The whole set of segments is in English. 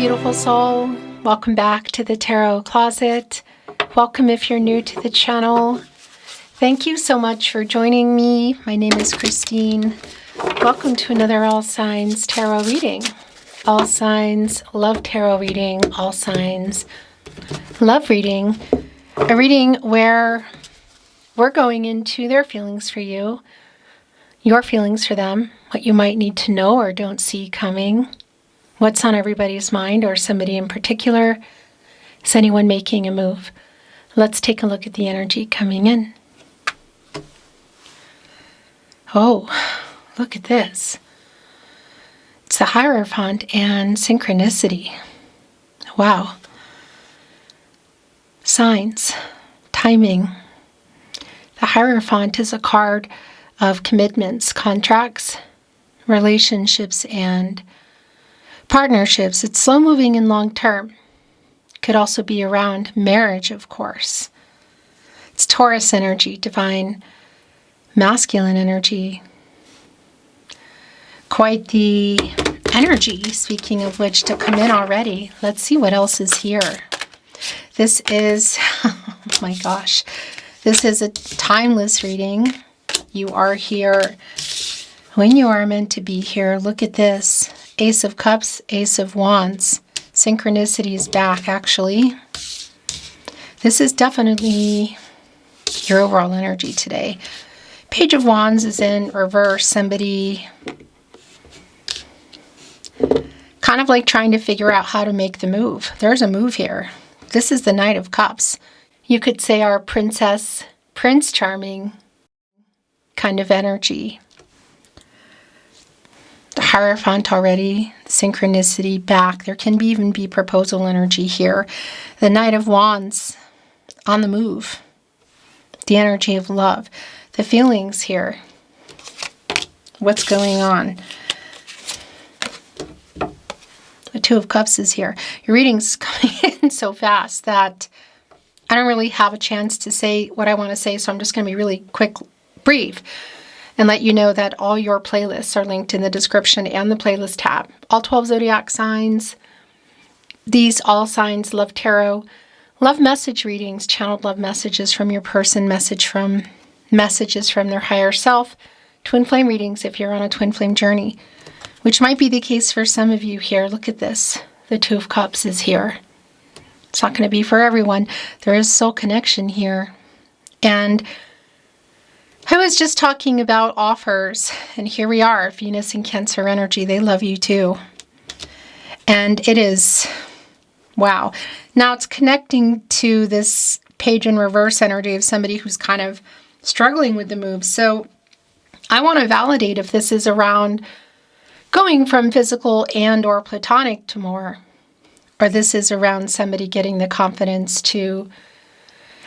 beautiful soul. Welcome back to the Tarot Closet. Welcome if you're new to the channel. Thank you so much for joining me. My name is Christine. Welcome to another All Signs Tarot reading. All Signs Love Tarot reading. All Signs Love reading. A reading where we're going into their feelings for you, your feelings for them, what you might need to know or don't see coming, what's on everybody's mind or somebody in particular. Is anyone making a move? Let's take a look at the energy coming in. Oh, look at this. It's the Hierophant and Synchronicity. Wow. Signs, timing. The Hierophant is a card of commitments, contracts, relationships, and partnerships. It's slow moving and long term. Could also be around marriage, of course. It's Taurus energy, divine masculine energy. Quite the energy, speaking of which, to come in already. Let's see what else is here. This is, oh my gosh, this is a timeless reading. You are here when you are meant to be here. Look at this. Ace of Cups, Ace of Wands. Synchronicity is back, actually. This is definitely your overall energy today. Page of Wands is in reverse. Somebody kind of like trying to figure out how to make the move. There's a move here. This is the Knight of Cups. You could say our princess, Prince Charming kind of energy. The Hierophant already, Synchronicity back. There can even be proposal energy here. The Knight of Wands on the move. The energy of love. The feelings here. What's going on? The Two of Cups is here. Your reading's coming in so fast that I don't really have a chance to say what I want to say, so I'm just going to be really quick, brief, and let you know that all your playlists are linked in the description and the playlist tab. All 12 Zodiac signs. These All Signs Love Tarot. Love message readings, channeled love messages from your person, messages from their higher self. Twin flame readings if you're on a twin flame journey, which might be the case for some of you here. Look at this. The Two of Cups is here. It's not going to be for everyone. There is soul connection here. And I was just talking about offers, and here we are. Venus and Cancer energy, they love you too. And it is, wow. Now it's connecting to this page in reverse energy of somebody who's kind of struggling with the move. So I want to validate if this is around going from physical and or platonic to more, or this is around somebody getting the confidence to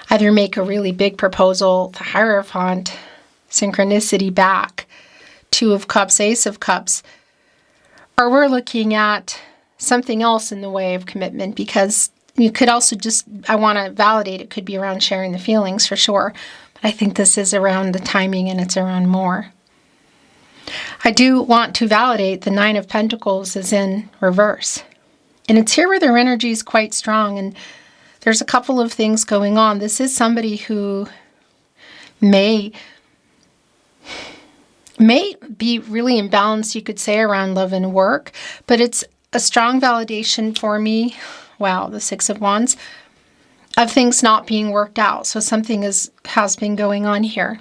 either make a really big proposal, the Hierophant, Synchronicity back, Two of Cups, Ace of Cups, or we're looking at something else in the way of commitment, because you could also just, I want to validate, it could be around sharing the feelings for sure, but I think this is around the timing and it's around more. I do want to validate the Nine of Pentacles is in reverse, and it's here where their energy is quite strong, and there's a couple of things going on. This is somebody who may be really imbalanced, you could say, around love and work, but it's a strong validation for me, wow, the Six of Wands, of things not being worked out. So something has been going on here.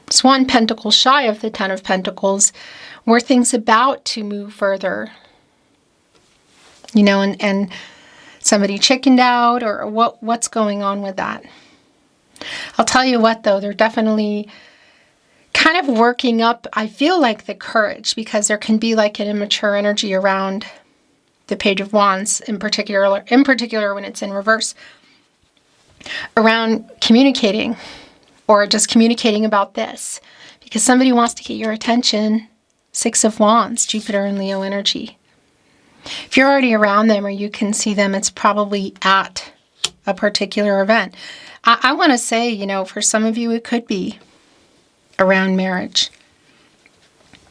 It's one pentacle shy of the Ten of Pentacles, where things about to move further, you know, and somebody chickened out, or what's going on with that. I'll tell you what, though, they're definitely kind of working up, I feel like, the courage, because there can be like an immature energy around the Page of Wands, in particular when it's in reverse, around communicating, or just communicating about this, because somebody wants to get your attention. Six of Wands, Jupiter and Leo energy. If you're already around them or you can see them, it's probably at a particular event. I want to say, you know, for some of you, it could be around marriage.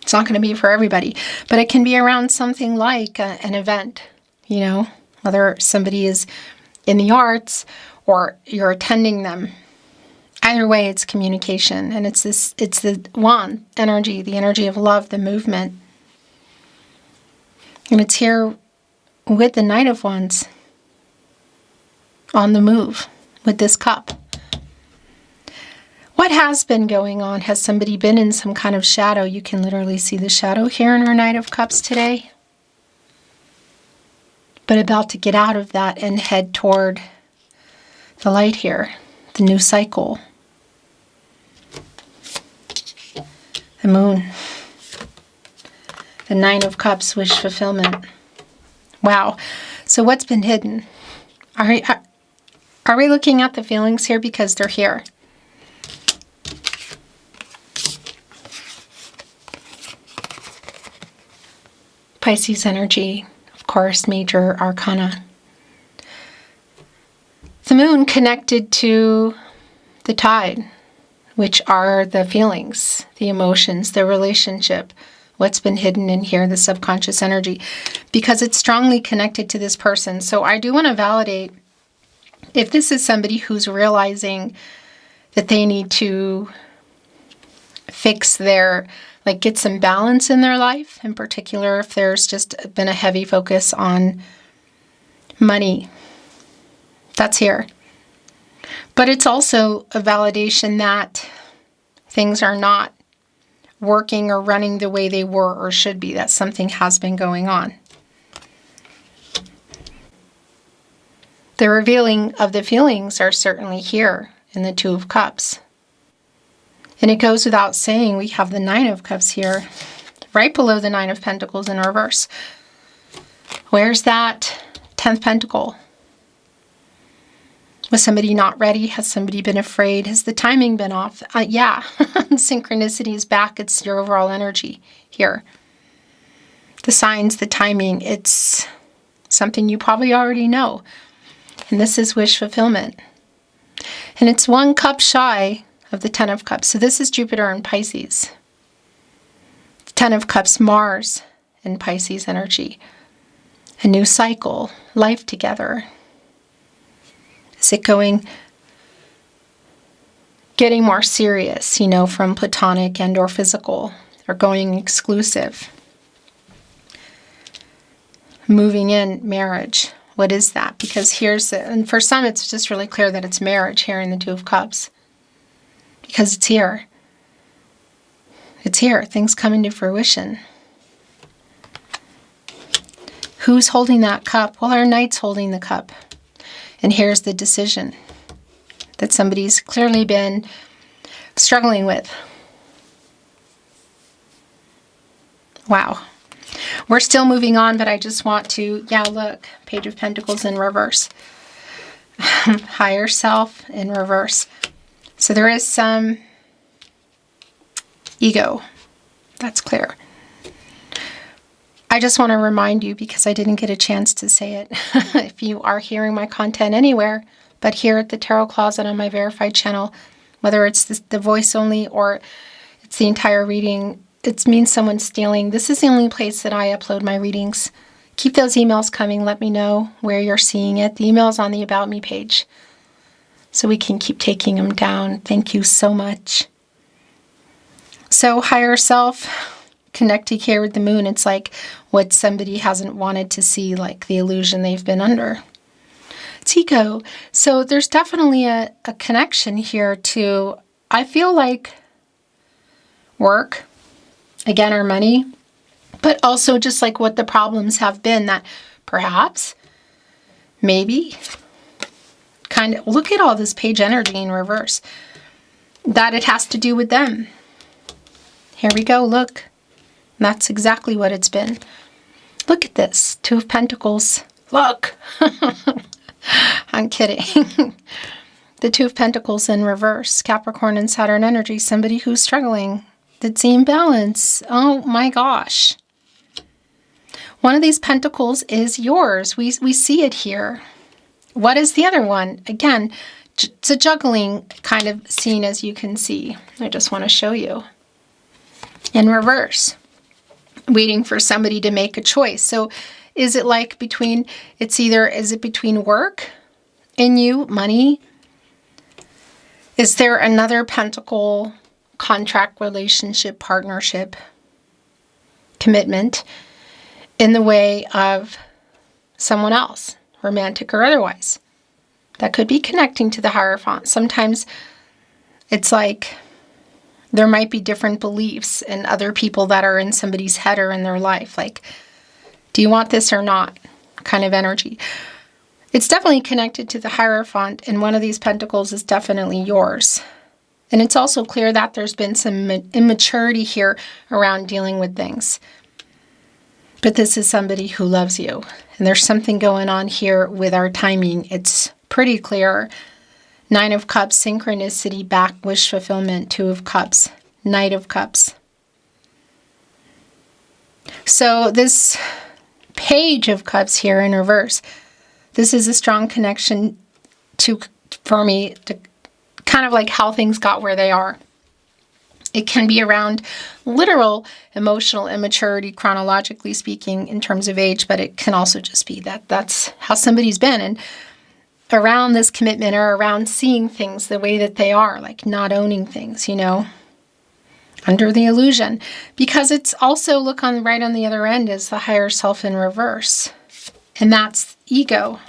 It's not going to be for everybody, but it can be around something like an event, you know, whether somebody is in the arts or you're attending them. Either way, it's communication, and it's the wand energy, the energy of love, the movement. And it's here with the Knight of Wands on the move with this cup. What has been going on? Has somebody been in some kind of shadow? You can literally see the shadow here in our Knight of Cups today. But about to get out of that and head toward the light here, the new cycle. The moon. The Nine of Cups, wish fulfillment. Wow. So what's been hidden? Are we looking at the feelings here? Because they're here. Pisces energy, of course, major arcana. The moon connected to the tide, which are the feelings, the emotions, the relationship, what's been hidden in here, the subconscious energy, because it's strongly connected to this person. So I do want to validate if this is somebody who's realizing that they need to fix their, like get some balance in their life, in particular if there's just been a heavy focus on money. That's here. But it's also a validation that things are not working or running the way they were or should be, that something has been going on. The revealing of the feelings are certainly here in the Two of Cups. And it goes without saying, we have the Nine of Cups here, right below the Nine of Pentacles in reverse. Where's that 10th Pentacle? Was somebody not ready? Has somebody been afraid? Has the timing been off? Yeah, synchronicity is back. It's your overall energy here. The signs, the timing, it's something you probably already know. And this is wish fulfillment. And it's one cup shy of the 10 of Cups. So this is Jupiter in Pisces. 10 of Cups, Mars in Pisces energy. A new cycle, life together. Is it getting more serious, you know, from platonic and or physical, or going exclusive? Moving in, marriage. What is that? Because and for some it's just really clear that it's marriage here in the Two of Cups. Because it's here. It's here. Things coming to fruition. Who's holding that cup? Well, our Knight's holding the cup. And here's the decision that somebody's clearly been struggling with. Wow. We're still moving on, but I just want to, yeah, look, Page of Pentacles in reverse. Higher self in reverse. So there is some ego. That's clear. I just want to remind you, because I didn't get a chance to say it, if you are hearing my content anywhere, but here at the Tarot Closet on my verified channel, whether it's the voice only or it's the entire reading, it means someone's stealing. This is the only place that I upload my readings. Keep those emails coming. Let me know where you're seeing it. The email's on the About Me page, so we can keep taking them down. Thank you so much. So higher self, connected here with the moon. It's like what somebody hasn't wanted to see, like the illusion they've been under. It's ego. So there's definitely a connection here to, I feel like, work, again, our money, but also just like what the problems have been that perhaps, maybe, kind of, look at all this page energy in reverse, that it has to do with them. Here we go, look. That's exactly what it's been. Look at this, Two of Pentacles. Look. I'm kidding. The Two of Pentacles in reverse, Capricorn and Saturn energy, somebody who's struggling. That's the imbalance. Oh my gosh. One of these pentacles is yours. We see it here. What is the other one? Again, it's a juggling kind of scene, as you can see. I just want to show you. In reverse, waiting for somebody to make a choice. So Is it like between, is it between work and you, money? Is there another pentacle, contract, relationship, partnership, commitment in the way of someone else, romantic or otherwise? That could be connecting to the Hierophant. Sometimes it's like there might be different beliefs in other people that are in somebody's head or in their life. Like, do you want this or not? Kind of energy. It's definitely connected to the Hierophant, and one of these pentacles is definitely yours. And it's also clear that there's been some immaturity here around dealing with things. But this is somebody who loves you. And there's something going on here with our timing. It's pretty clear. 9 of Cups, synchronicity, back, wish fulfillment. 2 of Cups, Knight of Cups. So this Page of Cups here in reverse, this is a strong connection for me to kind of like how things got where they are. It can be around literal emotional immaturity, chronologically speaking, in terms of age, but it can also just be that's how somebody's been. And around this commitment or around seeing things the way that they are, like not owning things, under the illusion. Because it's also, look on right on the other end is the higher self in reverse. And that's ego.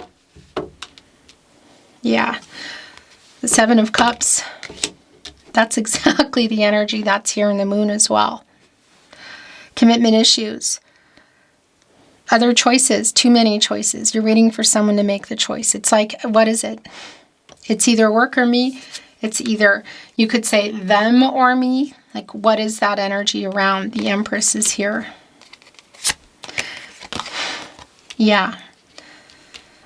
Yeah. The 7 of Cups. That's exactly the energy that's here in the Moon as well. Commitment issues. Other choices, too many choices. You're waiting for someone to make the choice. It's like, what is it? It's either work or me. It's either, you could say them or me. Like, what is that energy around? The Empress is here. Yeah.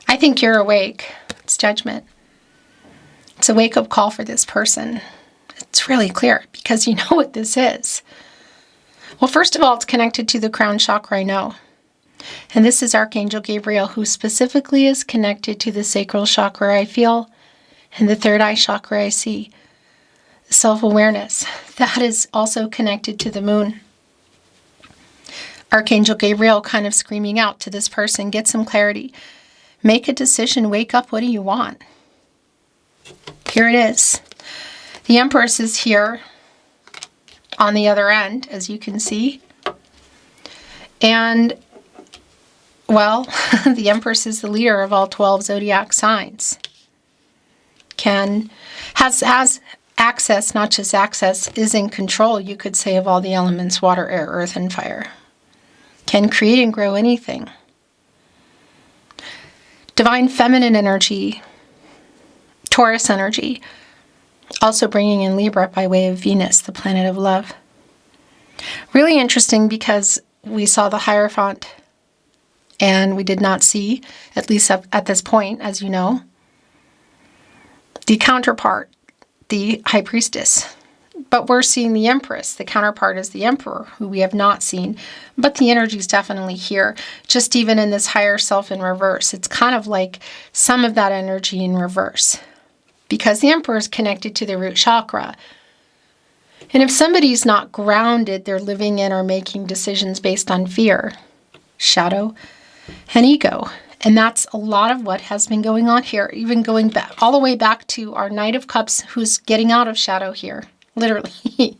I think you're awake. It's Judgment. It's a wake-up call for this person. It's really clear because you know what this is. Well, first of all, it's connected to the crown chakra, I know. And this is Archangel Gabriel, who specifically is connected to the sacral chakra, I feel, and the third eye chakra, I see. Self-awareness. That is also connected to the Moon. Archangel Gabriel kind of screaming out to this person, get some clarity. Make a decision, wake up, what do you want? Here it is. The Empress is here on the other end, as you can see. And, well, the Empress is the leader of all 12 zodiac signs. Has access, not just access, is in control, you could say, of all the elements, water, air, earth, and fire. Can create and grow anything. Divine feminine energy, Taurus energy, also bringing in Libra by way of Venus, the planet of love. Really interesting because we saw the Hierophant and we did not see, at least at this point, as you know, the counterpart, the High Priestess. But we're seeing the Empress. The counterpart is the Emperor, who we have not seen. But the energy is definitely here. Just even in this higher self in reverse. It's kind of like some of that energy in reverse. Because the Emperor is connected to the root chakra. And if somebody's not grounded, they're living in or making decisions based on fear, shadow, and ego. And that's a lot of what has been going on here. Even going back all the way back to our Knight of Cups, who's getting out of shadow here. Literally.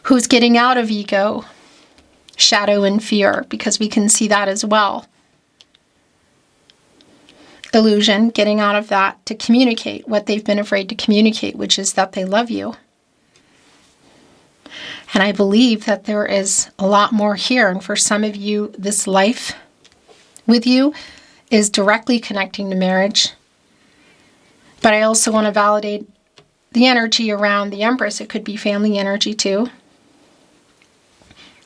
Who's getting out of ego, shadow, and fear, because we can see that as well. Illusion, getting out of that to communicate what they've been afraid to communicate, which is that they love you. And I believe that there is a lot more here. And for some of you, this life with you is directly connecting to marriage. But I also want to validate the energy around the Empress. It could be family energy too.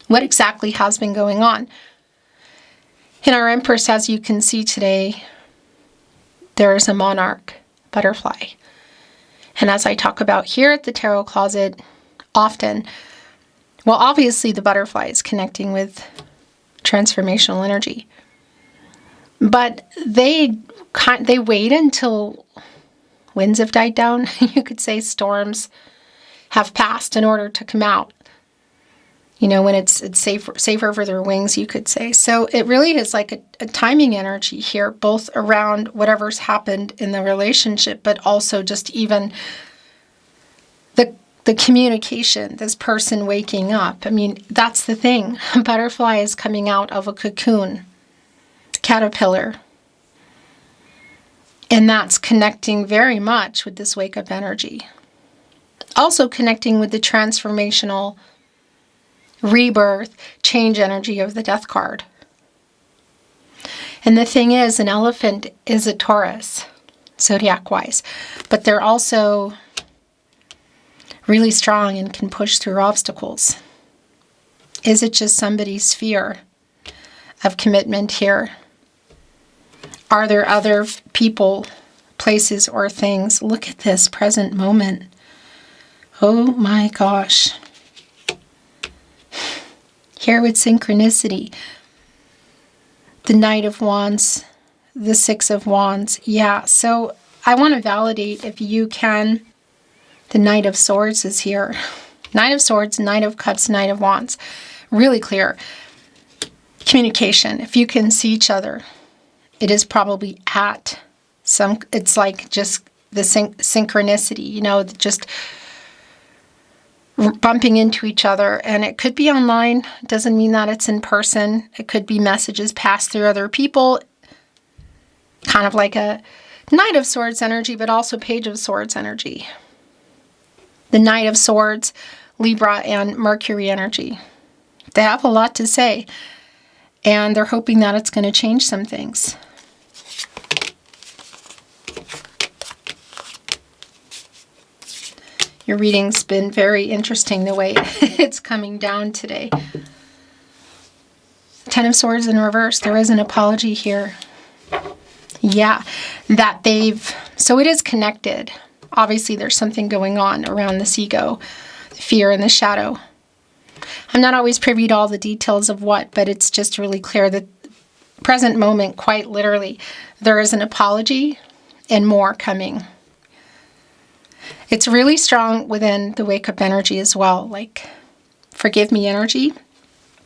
What exactly has been going on? In our Empress, as you can see today, there is a monarch butterfly. And as I talk about here at the Tarot Closet often, well, obviously the butterfly is connecting with transformational energy. But they wait until winds have died down, you could say storms have passed in order to come out. You know, when it's safer for their wings, you could say. So it really is like a timing energy here, both around whatever's happened in the relationship, but also just even the communication, this person waking up. I mean, that's the thing. A butterfly is coming out of a cocoon, caterpillar. And that's connecting very much with this wake-up energy. Also connecting with the transformational rebirth, change energy of the death card. And the thing is, an elephant is a Taurus, zodiac-wise. But they're also really strong and can push through obstacles. Is it just somebody's fear of commitment here? Are there other people, places, or things? Look at this present moment. Oh my gosh. Here with synchronicity. The Knight of Wands, the Six of Wands. Yeah, so I want to validate if you can. The Knight of Swords is here. Knight of Swords, Knight of Cups, Knight of Wands. Really clear. Communication. If you can see each other, it is probably at some, it's like just the synchronicity, you know, just bumping into each other. And it could be online. Doesn't mean that it's in person. It could be messages passed through other people. Kind of like a Knight of Swords energy, but also Page of Swords energy. The Knight of Swords, Libra, and Mercury energy. They have a lot to say, and they're hoping that it's going to change some things. Your reading's been very interesting the way it's coming down today. Ten of Swords in reverse. There is an apology here. Yeah, that they've... So it is connected. Obviously, there's something going on around this ego, the fear and the shadow. I'm not always privy to all the details of what, but it's just really clear that present moment, quite literally, there is an apology and more coming. It's really strong within the wake-up energy as well, like forgive me energy,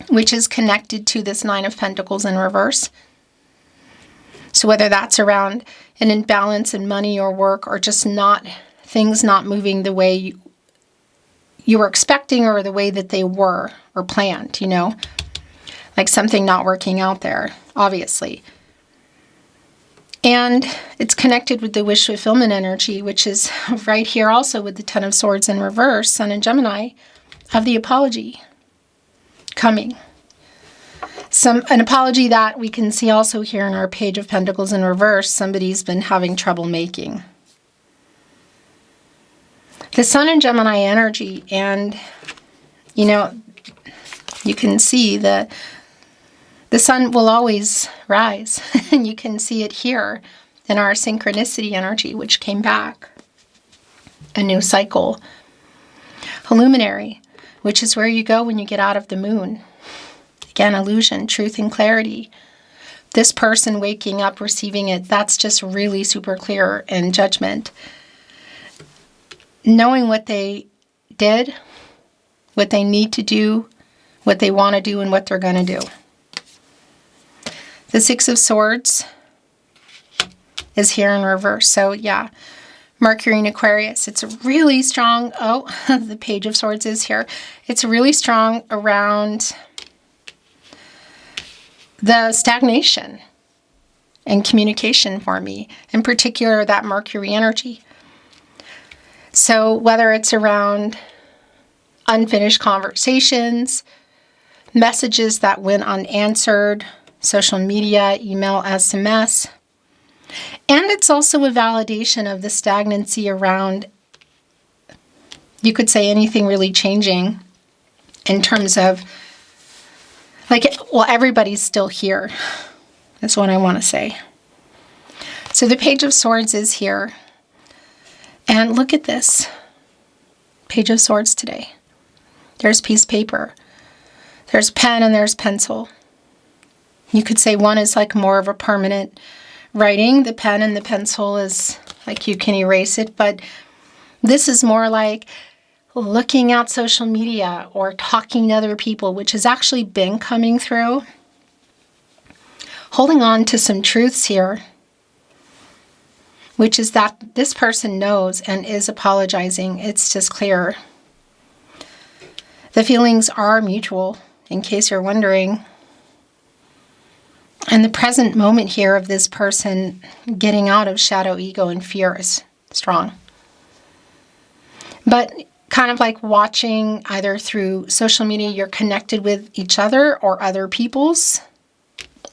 which is connected to this Nine of Pentacles in reverse. So whether that's around an imbalance in money or work, or just not things not moving the way you were expecting or the way that they were or planned, you know, like something not working out there, obviously. And it's connected with the wish fulfillment energy, which is right here also with the Ten of Swords in reverse, Sun and Gemini, of the apology coming. An apology that we can see also here in our Page of Pentacles in reverse. Somebody's been having trouble making. The Sun and Gemini energy, and you know, you can see that the sun will always rise. And you can see it here in our synchronicity energy, which came back. A new cycle. A luminary, which is where you go when you get out of the moon. Again, illusion, truth, and clarity. This person waking up, receiving it, that's just really super clear in judgment. Knowing what they did, what they need to do, what they want to do, and what they're going to do. The Six of Swords is here in reverse. So yeah, Mercury and Aquarius. It's really strong. Oh, the Page of Swords is here. It's really strong around the stagnation and communication for me, in particular that Mercury energy. So whether it's around unfinished conversations, messages that went unanswered, social media, email, SMS, and it's also a validation of the stagnancy around, you could say, anything really changing in terms of, like, well, everybody's still here, is what I want to say. So the Page of Swords is here. And look at this. Page of Swords today. There's piece of paper. There's pen and there's pencil. You could say one is like more of a permanent writing. The pen and the pencil is like you can erase it. But this is more like looking at social media or talking to other people, which has actually been coming through. Holding on to some truths here, which is that this person knows and is apologizing. It's just clear. The feelings are mutual, in case you're wondering. And the present moment here of this person getting out of shadow, ego, and fear is strong. But kind of like watching either through social media, you're connected with each other or other people's,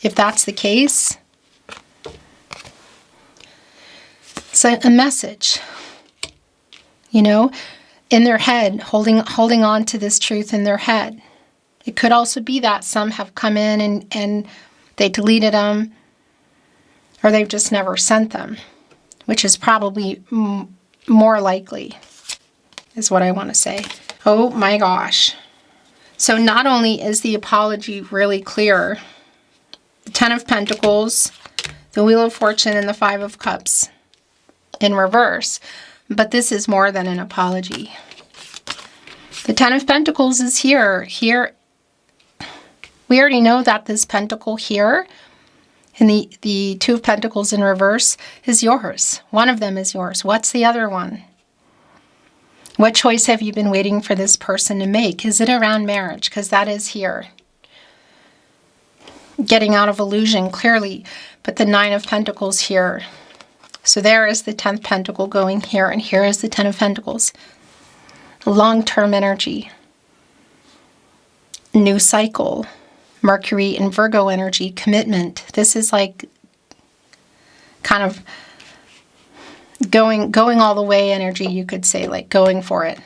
if that's the case. It's a message, you know, in their head, holding on to this truth in their head. It could also be that some have come in and they deleted them, or they've just never sent them, which is probably more likely, is what I want to say. Oh my gosh. So not only is the apology really clear, the Ten of Pentacles, the Wheel of Fortune, and the Five of Cups in reverse, but this is more than an apology. The Ten of Pentacles is here. Here, we already know that this pentacle here, and the Two of Pentacles in reverse, is yours. One of them is yours. What's the other one? What choice have you been waiting for this person to make? Is it around marriage? Because that is here. Getting out of illusion, clearly. But the Nine of Pentacles here. So there is the 10th Pentacle going here, and here is the Ten of Pentacles. Long-term energy. New cycle. Mercury and Virgo energy, commitment. This is like kind of going all the way energy, you could say, like going for it.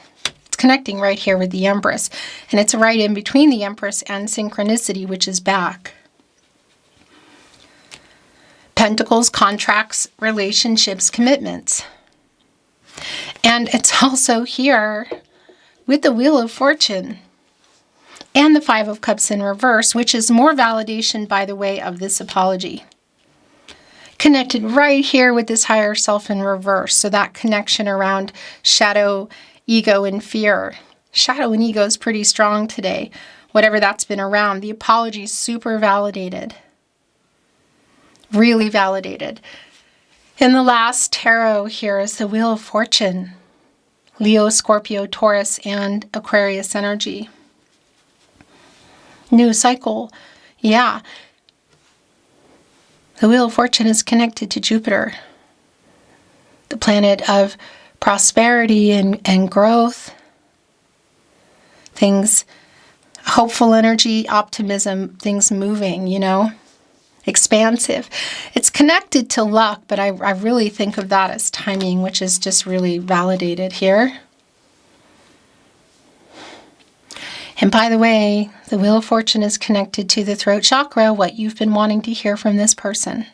It's connecting right here with the Empress. And it's right in between the Empress and Synchronicity, which is back. Pentacles, contracts, relationships, commitments. And it's also here with the Wheel of Fortune and the Five of Cups in reverse, which is more validation, by the way, of this apology. Connected right here with this higher self in reverse. So that connection around shadow, ego, and fear. Shadow and ego is pretty strong today. Whatever that's been around. The apology is super validated. Really validated. In the last tarot here is the Wheel of Fortune. Leo, Scorpio, Taurus, and Aquarius energy. New cycle. Yeah. The Wheel of Fortune is connected to Jupiter, the planet of prosperity and growth. Things, hopeful energy, optimism, things moving, you know, expansive. It's connected to luck, but I really think of that as timing, which is just really validated here. And by the way, the Wheel of Fortune is connected to the throat chakra, what you've been wanting to hear from this person.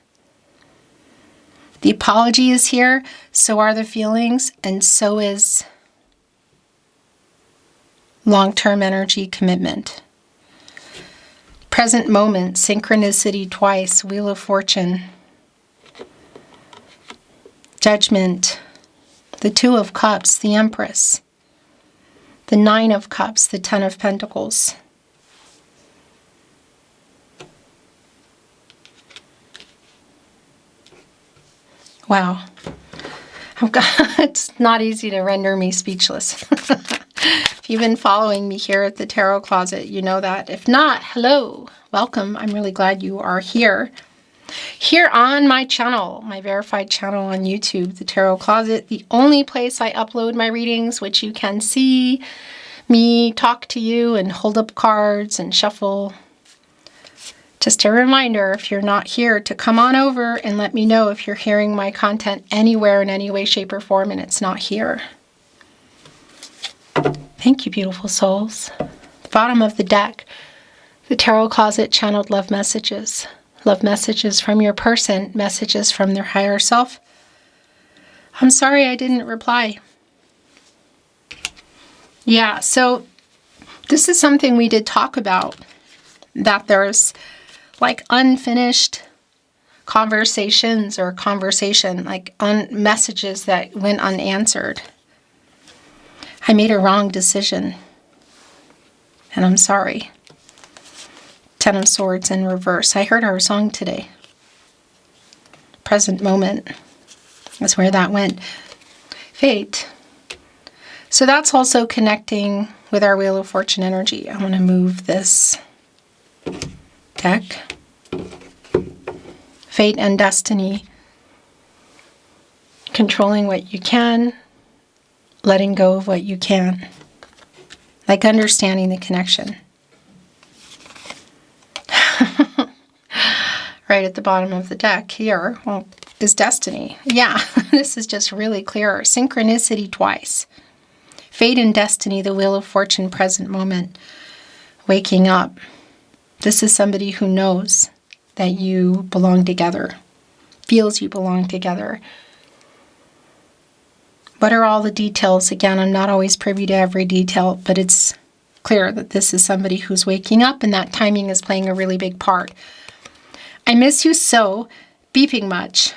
The apology is here, so are the feelings, and so is long-term energy commitment. Present moment, synchronicity twice, Wheel of Fortune. Judgment, the Two of Cups, the Empress. The Nine of Cups, the Ten of Pentacles. Wow. It's not easy to render me speechless. If you've been following me here at the Tarot Closet, you know that. If not, hello, welcome. I'm really glad you are here. Here on my channel, my verified channel on YouTube, the Tarot Closet, the only place I upload my readings, which you can see me talk to you and hold up cards and shuffle. Just a reminder, if you're not here, to come on over and let me know if you're hearing my content anywhere in any way, shape, or form and it's not here. Thank you, beautiful souls. Bottom of the deck, the Tarot Closet channeled love messages. Love messages from your person, messages from their higher self. I'm sorry I didn't reply. Yeah, so this is something we did talk about, that there's like unfinished conversations or conversation, like messages that went unanswered. I made a wrong decision, and I'm sorry. Ten of Swords in reverse. I heard our song today. Present moment. That's where that went. Fate. So that's also connecting with our Wheel of Fortune energy. I want to move this deck. Fate and destiny. Controlling what you can, letting go of what you can. Like understanding the connection. Right at the bottom of the deck here, well, is destiny. Yeah, this is just really clear. Synchronicity twice. Fate and destiny, the Wheel of Fortune, present moment. Waking up. This is somebody who knows that you belong together. Feels you belong together. What are all the details? Again, I'm not always privy to every detail, but it's clear that this is somebody who's waking up, and that timing is playing a really big part. I miss you so, beeping much.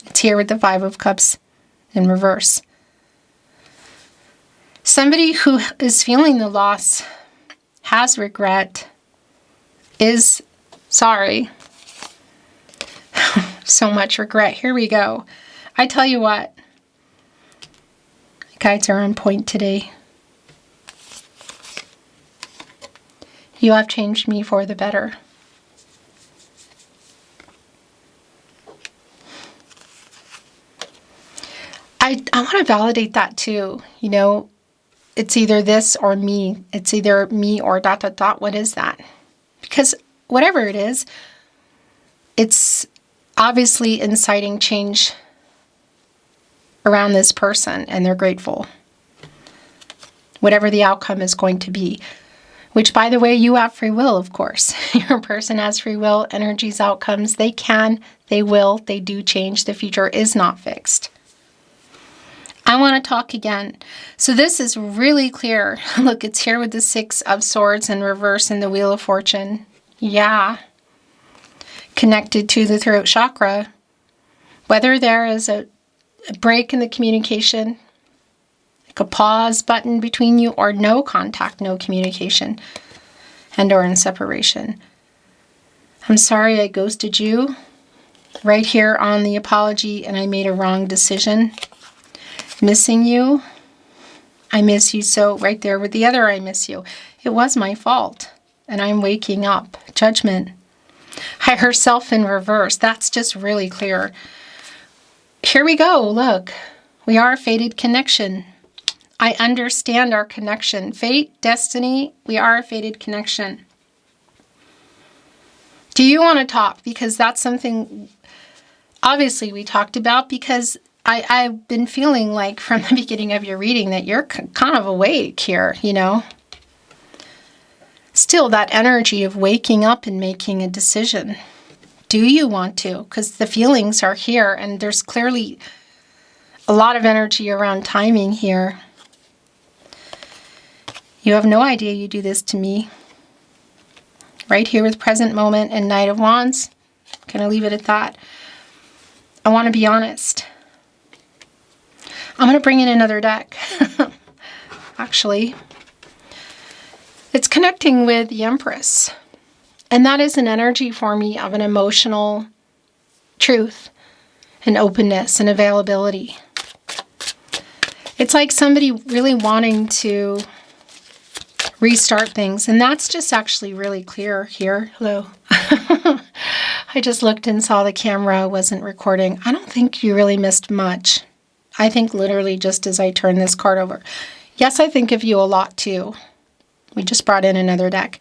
It's here with the Five of Cups in reverse. Somebody who is feeling the loss, has regret, is sorry. So much regret. Here we go. I tell you what, guides are on point today. You have changed me for the better. I want to validate that too. You know, it's either this or me. It's either me or ... What is that? Because whatever it is, it's obviously inciting change around this person, and they're grateful. Whatever the outcome is going to be. Which, by the way, you have free will, of course. Your person has free will, energies, outcomes. They can, they will, they do change. The future is not fixed. I want to talk again. So this is really clear. Look, it's here with the Six of Swords in reverse and the Wheel of Fortune. Yeah. Connected to the throat chakra. Whether there is a break in the communication, like a pause button between you, or no contact, no communication, and or in separation. I'm sorry I ghosted you. Right here on the apology, and I made a wrong decision. Missing you. I miss you so. Right there with the other I miss you. It was my fault, and I'm waking up. Judgment. Higher self in reverse. That's just really clear. Here we go. Look, we are a fated connection. I understand our connection. Fate, destiny, we are a fated connection. Do you want to talk? Because that's something obviously we talked about, because I've been feeling like from the beginning of your reading that you're kind of awake here, you know. Still that energy of waking up and making a decision. Do you want to? Because the feelings are here, and there's clearly a lot of energy around timing here. You have no idea you do this to me. Right here with present moment and Knight of Wands. I'm going to leave it at that. I want to be honest. I'm going to bring in another deck. Actually, it's connecting with the Empress. And that is an energy for me of an emotional truth and openness and availability. It's like somebody really wanting to restart things. And that's just actually really clear here. Hello. I just looked and saw the camera wasn't recording. I don't think you really missed much. I think literally just as I turn this card over. Yes, I think of you a lot too. We just brought in another deck.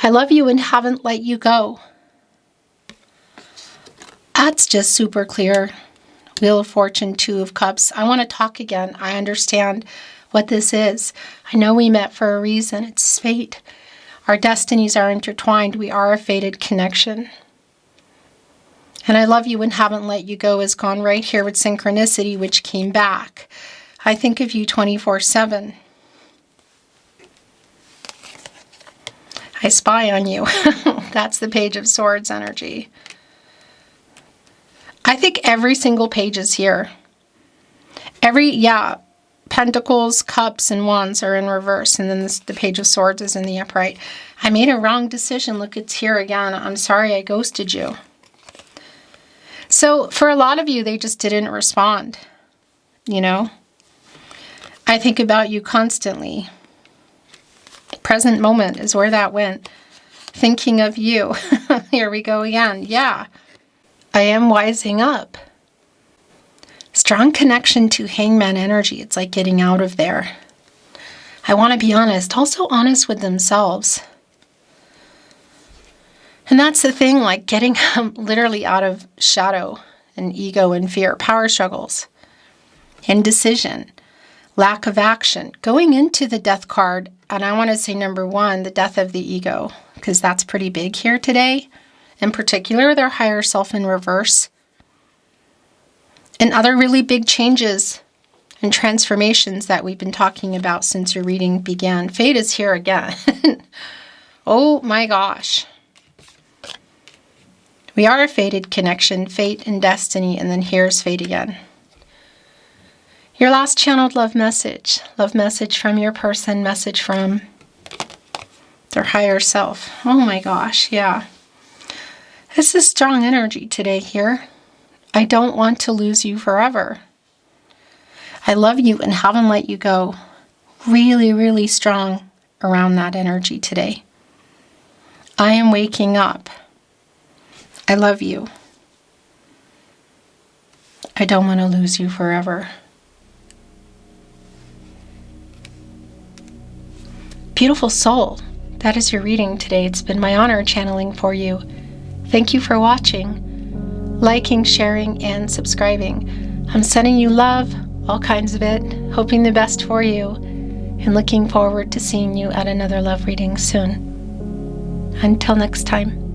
I love you and haven't let you go. That's just super clear. Wheel of Fortune, Two of Cups. I want to talk again. I understand what this is. I know we met for a reason. It's fate. Our destinies are intertwined. We are a fated connection. And I love you and haven't let you go is gone right here with synchronicity, which came back. I think of you 24/7. I spy on you. That's the Page of Swords energy. I think every single page is here. Pentacles, Cups, and Wands are in reverse, and then the Page of Swords is in the upright. I made a wrong decision. Look, it's here again. I'm sorry I ghosted you. So for a lot of you, they just didn't respond, you know? I think about you constantly. Present moment is where that went. Thinking of you. Here we go again. Yeah. I am wising up. Strong connection to Hangman energy. It's like getting out of there. I want to be honest. Also honest with themselves. And that's the thing, like getting literally out of shadow and ego and fear, power struggles, indecision, lack of action. Going into the Death card, and I want to say number one, the death of the ego, because that's pretty big here today. In particular, their higher self in reverse. And other really big changes and transformations that we've been talking about since your reading began. Fate is here again. Oh my gosh. We are a fated connection, fate and destiny, and then here's fate again. Your last channeled love message from your person, message from their higher self. Oh my gosh, yeah. This is strong energy today here. I don't want to lose you forever. I love you and haven't let you go. Really, really strong around that energy today. I am waking up. I love you. I don't want to lose you forever. Beautiful soul, that is your reading today. It's been my honor channeling for you. Thank you for watching, liking, sharing, and subscribing. I'm sending you love, all kinds of it, hoping the best for you, and looking forward to seeing you at another love reading soon. Until next time.